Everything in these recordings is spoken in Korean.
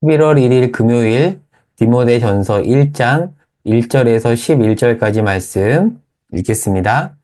11월 1일 금요일 디모데전서 1장 1절에서 11절까지 말씀 읽겠습니다.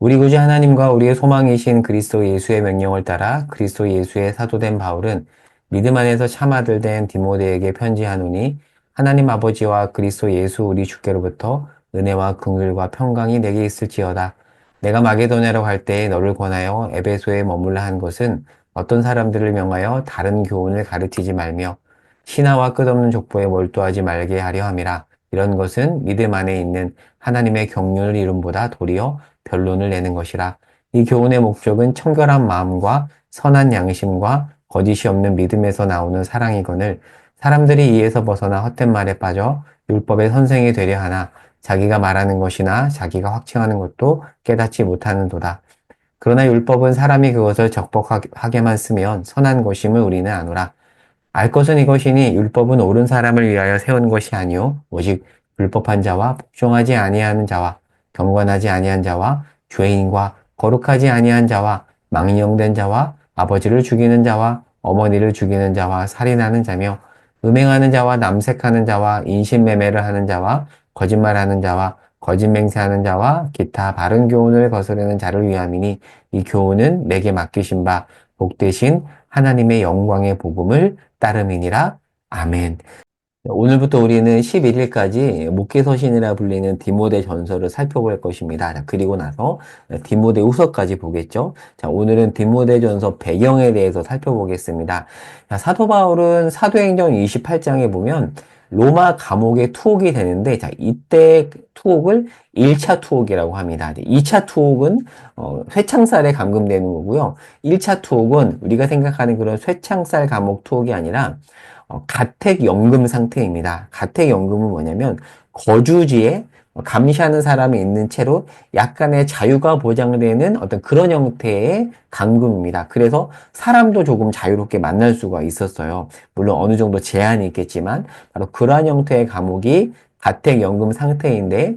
우리 구주 하나님과 우리의 소망이신 그리스도 예수의 명령을 따라 그리스도 예수의 사도된 바울은 믿음 안에서 참 아들 된 디모데에게 편지하노니 하나님 아버지와 그리스도 예수 우리 주께로부터 은혜와 긍휼과 평강이 내게 있을지어다. 내가 마게도냐로 갈 때에 너를 권하여 에베소에 머물라 한 것은 어떤 사람들을 명하여 다른 교훈을 가르치지 말며 신하와 끝없는 족보에 몰두하지 말게 하려 함이라. 이런 것은 믿음 안에 있는 하나님의 경륜을 이룸보다 도리어 변론을 내는 것이라. 이 교훈의 목적은 청결한 마음과 선한 양심과 거짓이 없는 믿음에서 나오는 사랑이거늘 사람들이 이에서 벗어나 헛된 말에 빠져 율법의 선생이 되려 하나 자기가 말하는 것이나 자기가 확증하는 것도 깨닫지 못하는도다. 그러나 율법은 사람이 그것을 적법하게만 쓰면 선한 것임을 우리는 아노라. 알 것은 이것이니 율법은 옳은 사람을 위하여 세운 것이 아니요 오직 불법한 자와 복종하지 아니하는 자와 경건하지 아니한 자와 죄인과 거룩하지 아니한 자와 망령된 자와 아버지를 죽이는 자와 어머니를 죽이는 자와 살인하는 자며 음행하는 자와 남색하는 자와 인신매매를 하는 자와 거짓말하는 자와 거짓 맹세하는 자와 기타 바른 교훈을 거스르는 자를 위함이니 이 교훈은 내게 맡기신 바 복되신 하나님의 영광의 복음을 따름이니라. 아멘. 오늘부터 우리는 11일까지 목회서신이라 불리는 디모데 전서를 살펴볼 것입니다. 자, 그리고 나서 디모데 후서까지 보겠죠. 자, 오늘은 디모데 전서 배경에 대해서 살펴보겠습니다. 자, 사도 바울은 사도행전 28장에 보면 로마 감옥에 투옥이 되는데, 자, 이때 투옥을 1차 투옥이라고 합니다. 2차 투옥은 쇠창살에 감금되는 거고요. 1차 투옥은 우리가 생각하는 그런 쇠창살 감옥 투옥이 아니라 가택연금 상태입니다. 가택연금은 뭐냐면 거주지에 감시하는 사람이 있는 채로 약간의 자유가 보장되는 어떤 그런 형태의 감금입니다. 그래서 사람도 조금 자유롭게 만날 수가 있었어요. 물론 어느 정도 제한이 있겠지만 바로 그러한 형태의 감옥이 가택연금 상태인데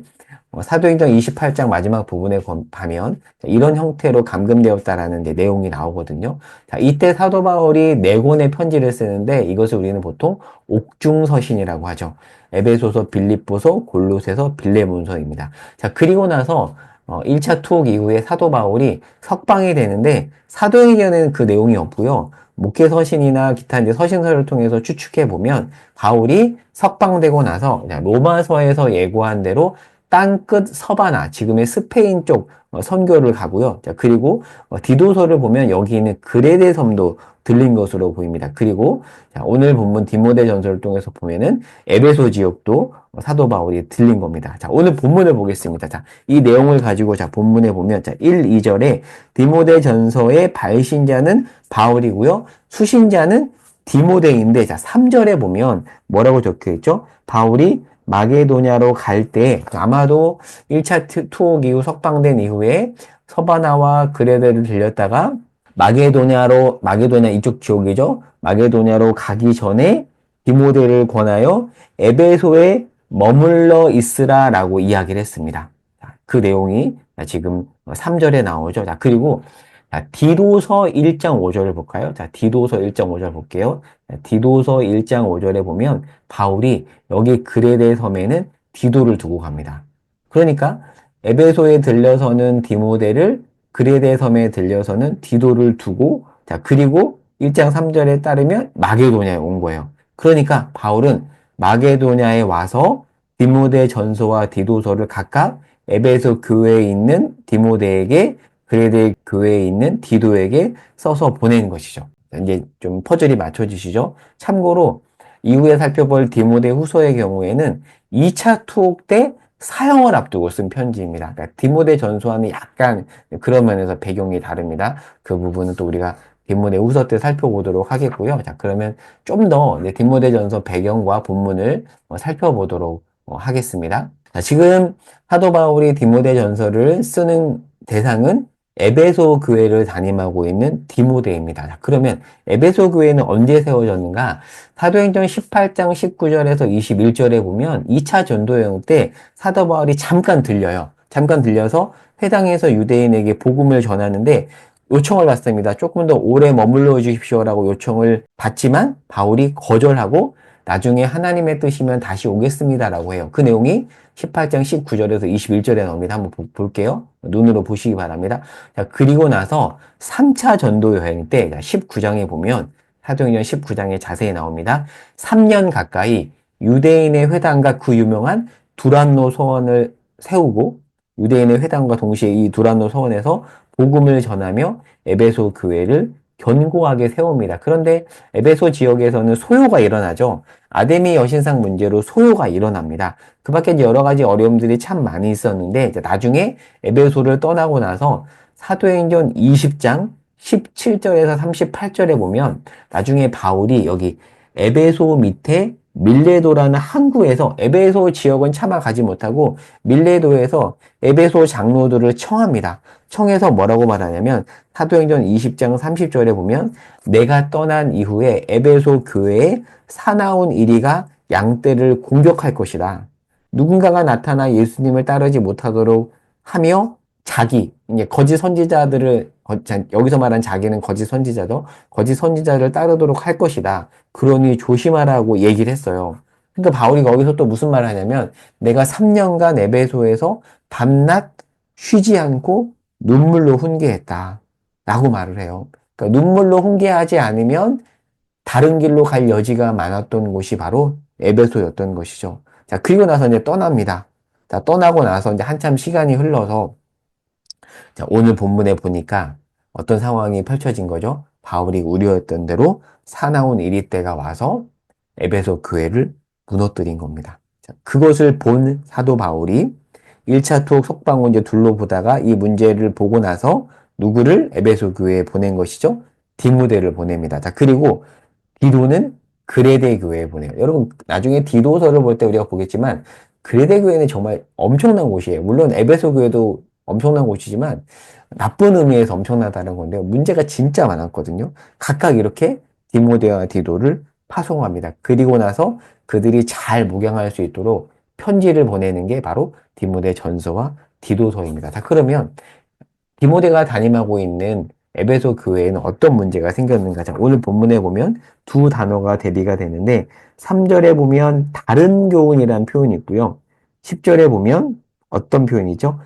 사도행전 28장 마지막 부분에 가면 이런 형태로 감금되었다라는 내용이 나오거든요. 자, 이때 사도 바울이 네 권의 편지를 쓰는데 이것을 우리는 보통 옥중서신이라고 하죠. 에베소서, 빌립보서, 골로새서, 빌레몬서입니다. 자, 그리고 나서 1차 투옥 이후에 사도 바울이 석방이 되는데 사도행전에는 그 내용이 없고요. 목회서신이나 기타 이제 서신서를 통해서 추측해 보면 바울이 석방되고 나서 로마서에서 예고한 대로 땅끝 서바나, 지금의 스페인 쪽 선교를 가고요. 자, 그리고 디도서를 보면 여기 있는 그레데 섬도 들린 것으로 보입니다. 그리고 자, 오늘 본문 디모데 전서를 통해서 보면은 에베소 지역도 사도 바울이 들린 겁니다. 자, 오늘 본문을 보겠습니다. 자, 이 내용을 가지고 자, 본문에 보면 자, 1, 2절에 디모데 전서의 발신자는 바울이고요. 수신자는 디모데인데 자, 3절에 보면 뭐라고 적혀 있죠? 바울이 마게도냐로 갈 때 아마도 1차 투옥 이후 석방된 이후에 서바나와 그레데를 들렸다가 마게도냐 이쪽 지역이죠. 마게도냐로 가기 전에 디모데를 권하여 에베소에 머물러 있으라라고 이야기를 했습니다. 그 내용이 지금 3절에 나오죠. 자, 그리고 디도서 1장 5절을 볼까요? 자, 디도서 1장 5절 볼게요. 디도서 1장 5절에 보면 바울이 여기 그레데 섬에는 디도를 두고 갑니다. 그러니까 에베소에 들려서는 디모데를 그레데 섬에 들려서는 디도를 두고 자, 그리고 1장 3절에 따르면 마게도냐에 온 거예요. 그러니까 바울은 마게도냐에 와서 디모데 전서와 디도서를 각각 에베소 교회에 있는 디모데에게 그레데 교회에 있는 디도에게 써서 보낸 것이죠. 이제 좀 퍼즐이 맞춰지시죠? 참고로 이후에 살펴볼 디모데 후서의 경우에는 2차 투옥 때 사형을 앞두고 쓴 편지입니다. 그러니까 디모데 전서와는 약간 그런 면에서 배경이 다릅니다. 그 부분은 또 우리가 디모데 후서 때 살펴보도록 하겠고요. 자, 그러면 좀 더 디모데 전서 배경과 본문을 살펴보도록 하겠습니다. 자, 지금 사도 바울이 디모데 전서를 쓰는 대상은 에베소 교회를 담임하고 있는 디모데입니다. 자, 그러면 에베소 교회는 언제 세워졌는가? 사도행전 18장 19절에서 21절에 보면 2차 전도 여행 때 사도 바울이 잠깐 들려요. 잠깐 들려서 회당에서 유대인에게 복음을 전하는데 요청을 받습니다. 조금 더 오래 머물러 주십시오라고 요청을 받지만 바울이 거절하고 나중에 하나님의 뜻이면 다시 오겠습니다라고 해요. 그 내용이 18장 19절에서 21절에 나옵니다. 한번 볼게요. 눈으로 보시기 바랍니다. 자, 그리고 나서 3차 전도 여행 때 19장에 보면 사도행전 19장에 자세히 나옵니다. 3년 가까이 유대인의 회당과 그 유명한 두란노 서원을 세우고 유대인의 회당과 동시에 이 두란노 서원에서 복음을 전하며 에베소 교회를 견고하게 세웁니다. 그런데 에베소 지역에서는 소요가 일어나죠. 아데미 여신상 문제로 소요가 일어납니다. 그 밖에 여러 가지 어려움들이 참 많이 있었는데 나중에 에베소를 떠나고 나서 사도행전 20장 17절에서 38절에 보면 나중에 바울이 여기 에베소 밑에 밀레도라는 항구에서 에베소 지역은 차마 가지 못하고 밀레도에서 에베소 장로들을 청합니다. 청해서 뭐라고 말하냐면 사도행전 20장 30절에 보면 내가 떠난 이후에 에베소 교회에 사나운 이리가 양떼를 공격할 것이다. 누군가가 나타나 예수님을 따르지 못하도록 하며 자기, 이제 거짓 선지자들을 여기서 말한 자기는 거짓 선지자죠. 거짓 선지자를 따르도록 할 것이다. 그러니 조심하라고 얘기를 했어요. 그러니까 바울이 거기서 또 무슨 말을 하냐면 내가 3년간 에베소에서 밤낮 쉬지 않고 눈물로 훈계했다. 라고 말을 해요. 그러니까 눈물로 훈계하지 않으면 다른 길로 갈 여지가 많았던 곳이 바로 에베소였던 것이죠. 자, 그리고 나서 이제 떠납니다. 자, 떠나고 나서 이제 한참 시간이 흘러서 자, 오늘 본문에 보니까 어떤 상황이 펼쳐진 거죠? 바울이 우려했던 대로 사나운 이리 때가 와서 에베소 교회를 무너뜨린 겁니다. 자, 그것을 본 사도 바울이 1차 투옥 석방을 이제 둘러보다가 이 문제를 보고 나서 누구를 에베소 교회에 보낸 것이죠? 디모데를 보냅니다. 자, 그리고 디도는 그레데 교회에 보내요. 여러분, 나중에 디도서를 볼 때 우리가 보겠지만 그레데 교회는 정말 엄청난 곳이에요. 물론 에베소 교회도 엄청난 곳이지만 나쁜 의미에서 엄청나다는 건데요. 문제가 진짜 많았거든요. 각각 이렇게 디모데와 디도를 파송합니다. 그리고 나서 그들이 잘 목양할 수 있도록 편지를 보내는 게 바로 디모데 전서와 디도서입니다. 자, 그러면 디모데가 담임하고 있는 에베소 교회에는 어떤 문제가 생겼는가? 자, 오늘 본문에 보면 두 단어가 대비가 되는데 3절에 보면 다른 교훈이라는 표현이 있고요. 10절에 보면 어떤 표현이죠?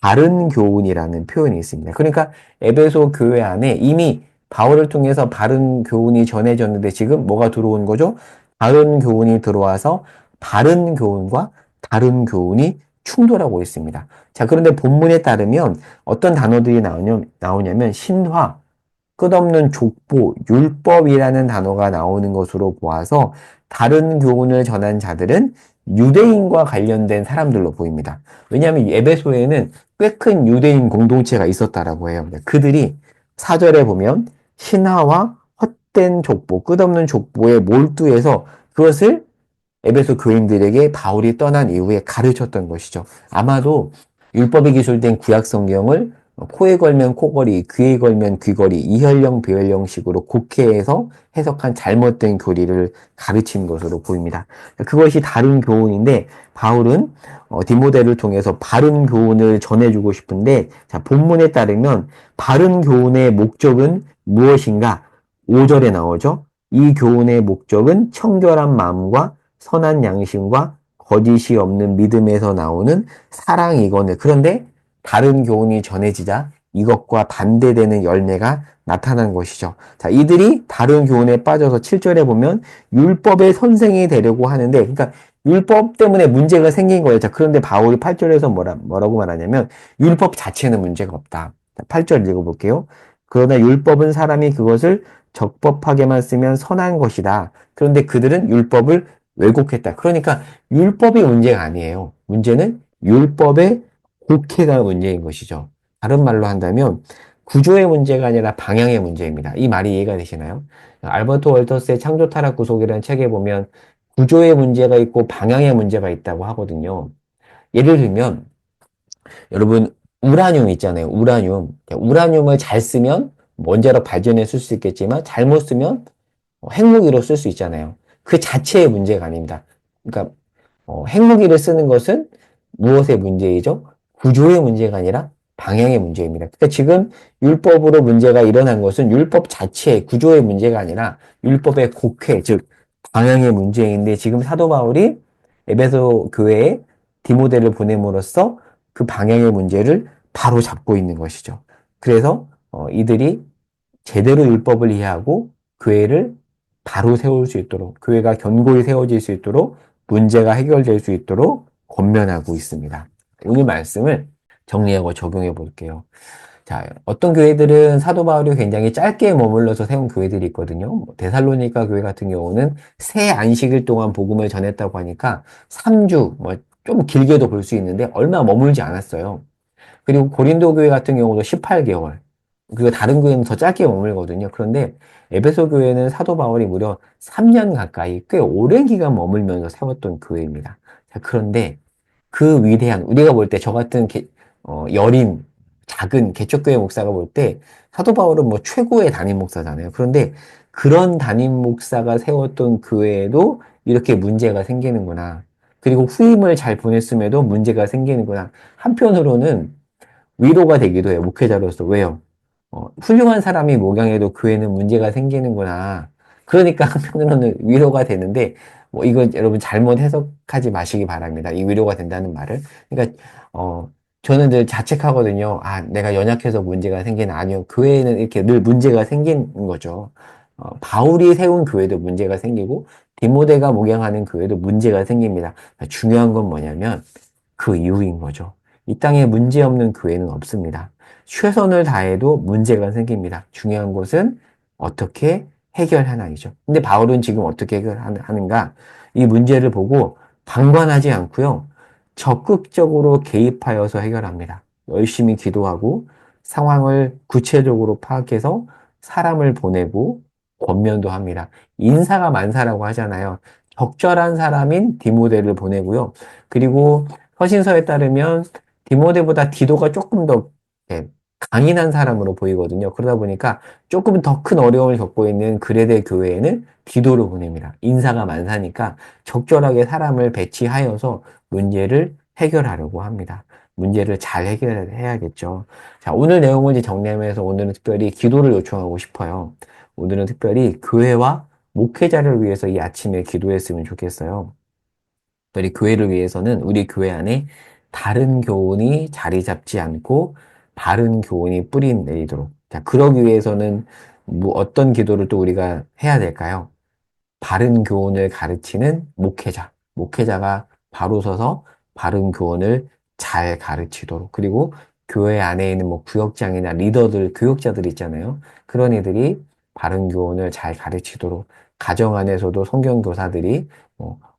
바른 교훈이라는 표현이 있습니다. 그러니까 에베소 교회 안에 이미 바울을 통해서 바른 교훈이 전해졌는데 지금 뭐가 들어온 거죠? 바른 교훈이 들어와서 바른 교훈과 다른 교훈이 충돌하고 있습니다. 자, 그런데 본문에 따르면 어떤 단어들이 나오냐면 신화, 끝없는 족보, 율법이라는 단어가 나오는 것으로 보아서 다른 교훈을 전한 자들은 유대인과 관련된 사람들로 보입니다. 왜냐하면 에베소에는 꽤 큰 유대인 공동체가 있었다라고 해요. 그들이 사절에 보면 신화와 헛된 족보, 끝없는 족보에 몰두해서 그것을 에베소 교인들에게 바울이 떠난 이후에 가르쳤던 것이죠. 아마도 율법에 기술된 구약 성경을 코에 걸면 코걸이, 귀에 걸면 귀걸이, 이혈령, 배혈령식으로 곡해해서 해석한 잘못된 교리를 가르친 것으로 보입니다. 그것이 다른 교훈인데 바울은 디모데를 통해서 바른 교훈을 전해주고 싶은데 자, 본문에 따르면 바른 교훈의 목적은 무엇인가? 5절에 나오죠. 이 교훈의 목적은 청결한 마음과 선한 양심과 거짓이 없는 믿음에서 나오는 사랑이거늘. 그런데 다른 교훈이 전해지자 이것과 반대되는 열매가 나타난 것이죠. 자, 이들이 다른 교훈에 빠져서 7절에 보면 율법의 선생이 되려고 하는데, 그러니까 율법 때문에 문제가 생긴 거예요. 자, 그런데 바울이 8절에서 뭐라고 말하냐면 율법 자체는 문제가 없다. 8절 읽어볼게요. 그러나 율법은 사람이 그것을 적법하게만 쓰면 선한 것이다. 그런데 그들은 율법을 왜곡했다. 그러니까 율법이 문제가 아니에요. 문제는 율법의 곡해가 문제인 것이죠. 다른 말로 한다면 구조의 문제가 아니라 방향의 문제입니다. 이 말이 이해가 되시나요? 알버트 월터스의 창조 타락 구속이라는 책에 보면 구조의 문제가 있고 방향의 문제가 있다고 하거든요. 예를 들면 여러분 우라늄 있잖아요. 우라늄을 잘 쓰면 원자로 발전해 쓸 수 있겠지만 잘못 쓰면 핵무기로 쓸 수 있잖아요. 그 자체의 문제가 아닙니다. 그러니까 핵무기를 쓰는 것은 무엇의 문제이죠? 구조의 문제가 아니라 방향의 문제입니다. 그러니까 지금 율법으로 문제가 일어난 것은 율법 자체의 구조의 문제가 아니라 율법의 곡회, 즉 방향의 문제인데 지금 사도 바울이 에베소 교회에 디모데를 보냄으로써 그 방향의 문제를 바로 잡고 있는 것이죠. 그래서 이들이 제대로 율법을 이해하고 교회를 바로 세울 수 있도록, 교회가 견고히 세워질 수 있도록, 문제가 해결될 수 있도록 권면하고 있습니다. 오늘 말씀을 정리하고 적용해 볼게요. 자, 어떤 교회들은 사도 바울이 굉장히 짧게 머물러서 세운 교회들이 있거든요. 데살로니가 교회 같은 경우는 새 안식일 동안 복음을 전했다고 하니까 3주, 좀 길게도 볼 수 있는데 얼마 머물지 않았어요. 그리고 고린도 교회 같은 경우도 18개월. 그리고 다른 교회는 더 짧게 머물거든요. 그런데 에베소 교회는 사도 바울이 무려 3년 가까이 꽤 오랜 기간 머물면서 세웠던 교회입니다. 자, 그런데 그 위대한, 우리가 볼 때 저 같은 여린, 작은 개척교회 목사가 볼 때 사도 바울은 뭐 최고의 담임 목사잖아요. 그런데 그런 담임 목사가 세웠던 교회에도 이렇게 문제가 생기는구나. 그리고 후임을 잘 보냈음에도 문제가 생기는구나. 한편으로는 위로가 되기도 해요. 목회자로서. 왜요? 훌륭한 사람이 목양해도 교회는 문제가 생기는구나. 그러니까 한편으로는 위로가 되는데, 뭐, 이거 여러분 잘못 해석하지 마시기 바랍니다. 이 위로가 된다는 말을. 그러니까, 저는 늘 자책하거든요. 아, 내가 연약해서 문제가 생기는, 아니요. 교회에는 이렇게 늘 문제가 생기는 거죠. 바울이 세운 교회도 문제가 생기고, 디모데가 목양하는 교회도 문제가 생깁니다. 중요한 건 뭐냐면, 그 이유인 거죠. 이 땅에 문제 없는 교회는 없습니다. 최선을 다해도 문제가 생깁니다. 중요한 것은 어떻게 해결하나이죠. 근데 바울은 지금 어떻게 해결하는가? 이 문제를 보고 방관하지 않고요. 적극적으로 개입하여서 해결합니다. 열심히 기도하고 상황을 구체적으로 파악해서 사람을 보내고 권면도 합니다. 인사가 만사라고 하잖아요. 적절한 사람인 디모데를 보내고요. 그리고 서신서에 따르면 디모데보다 디도가 조금 더 예, 강인한 사람으로 보이거든요. 그러다 보니까 조금 더 큰 어려움을 겪고 있는 그레데 교회에는 디도를 보냅니다. 인사가 만사니까 적절하게 사람을 배치하여서 문제를 해결하려고 합니다. 문제를 잘 해결해야겠죠. 자, 오늘 내용을 이제 정리하면서 오늘은 특별히 기도를 요청하고 싶어요. 오늘은 특별히 교회와 목회자를 위해서 이 아침에 기도했으면 좋겠어요. 특별히 교회를 위해서는 우리 교회 안에 다른 교훈이 자리 잡지 않고 바른 교훈이 뿌리 내리도록. 자, 그러기 위해서는 뭐 어떤 기도를 또 우리가 해야 될까요? 바른 교훈을 가르치는 목회자. 목회자가 바로 서서 바른 교훈을 잘 가르치도록. 그리고 교회 안에 있는 뭐 구역장이나 리더들, 교육자들 있잖아요. 그런 이들이 바른 교훈을 잘 가르치도록. 가정 안에서도 성경교사들이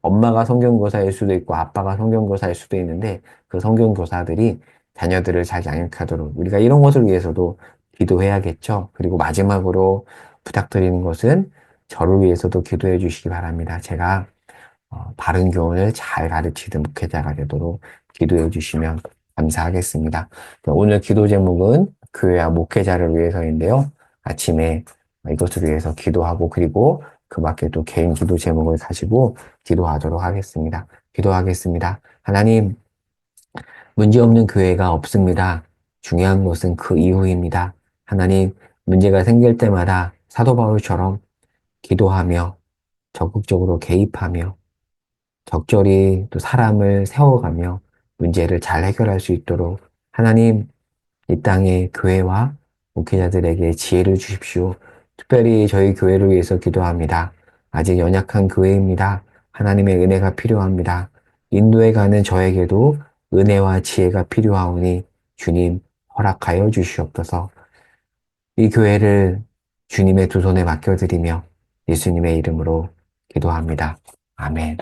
엄마가 성경교사일 수도 있고 아빠가 성경교사일 수도 있는데 그 성경교사들이 자녀들을 잘 양육하도록 우리가 이런 것을 위해서도 기도해야겠죠. 그리고 마지막으로 부탁드리는 것은 저를 위해서도 기도해 주시기 바랍니다. 제가 바른 교훈을 잘 가르치는 목회자가 되도록 기도해 주시면 감사하겠습니다. 오늘 기도 제목은 교회와 목회자를 위해서인데요. 아침에 이것을 위해서 기도하고 그리고 그 밖에 또 개인 기도 제목을 가지고 기도하도록 하겠습니다. 기도하겠습니다. 하나님, 문제없는 교회가 없습니다. 중요한 것은 그 이후입니다. 하나님, 문제가 생길 때마다 사도 바울처럼 기도하며 적극적으로 개입하며 적절히 또 사람을 세워가며 문제를 잘 해결할 수 있도록 하나님 이 땅의 교회와 목회자들에게 지혜를 주십시오. 특별히 저희 교회를 위해서 기도합니다. 아직 연약한 교회입니다. 하나님의 은혜가 필요합니다. 인도에 가는 저에게도 은혜와 지혜가 필요하오니 주님 허락하여 주시옵소서. 이 교회를 주님의 두 손에 맡겨드리며 예수님의 이름으로 기도합니다. 아멘.